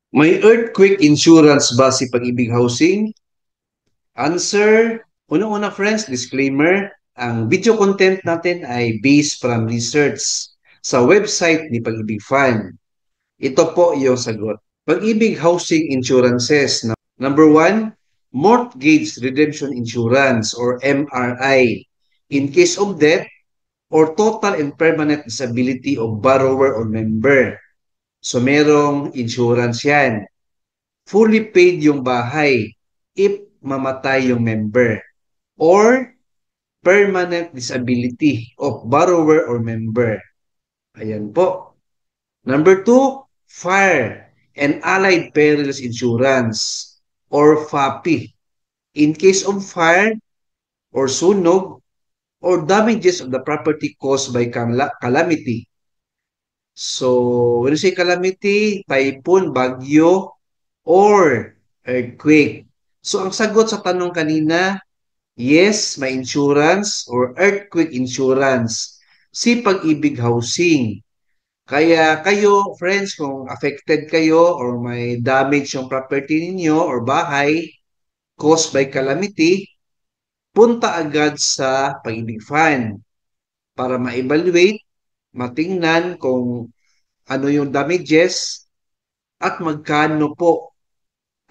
May earthquake insurance ba si Pag-ibig Housing? Answer. Unang-una friends, disclaimer. Ang video content natin ay based from research sa website ni Pag-ibig Fund. Ito po yung sagot. Pag-ibig Housing Insurances. Number one, Mortgage Redemption Insurance or MRI. In case of death or total and permanent disability of borrower or member. So merong insurance yan. Fully paid yung bahay if mamatay yung member. Or permanent disability of borrower or member. Ayan po. Number two, fire and allied perils insurance or FAPI. In case of fire or sunog or damages of the property caused by calamity. So, when you say calamity, typhoon, bagyo, or earthquake. So, ang sagot sa tanong kanina, yes, may insurance or earthquake insurance. Si Pag-ibig Housing. Kaya kayo, friends, kung affected kayo or may damage yung property ninyo or bahay caused by calamity, punta agad sa Pag-ibig Fund para ma-evaluate, matingnan kung ano yung damages at magkano po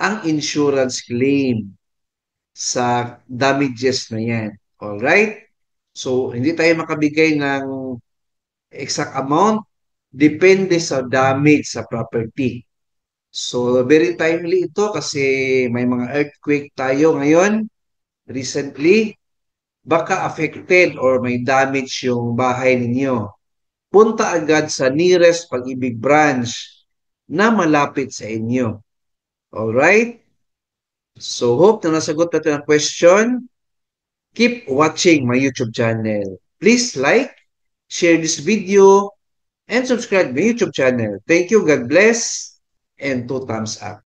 ang insurance claim sa damages na yan. Alright? So, hindi tayo makabigay ng exact amount. Depende sa damage sa property. So, very timely ito kasi may mga earthquake tayo ngayon, recently. Baka affected or may damage yung bahay ninyo. Punta agad sa nearest Pag-ibig branch na malapit sa inyo. Alright? So, hope na nasagot natin ang question. Keep watching my YouTube channel. Please like, share this video, and subscribe my YouTube channel. Thank you, God bless, and 2 thumbs up.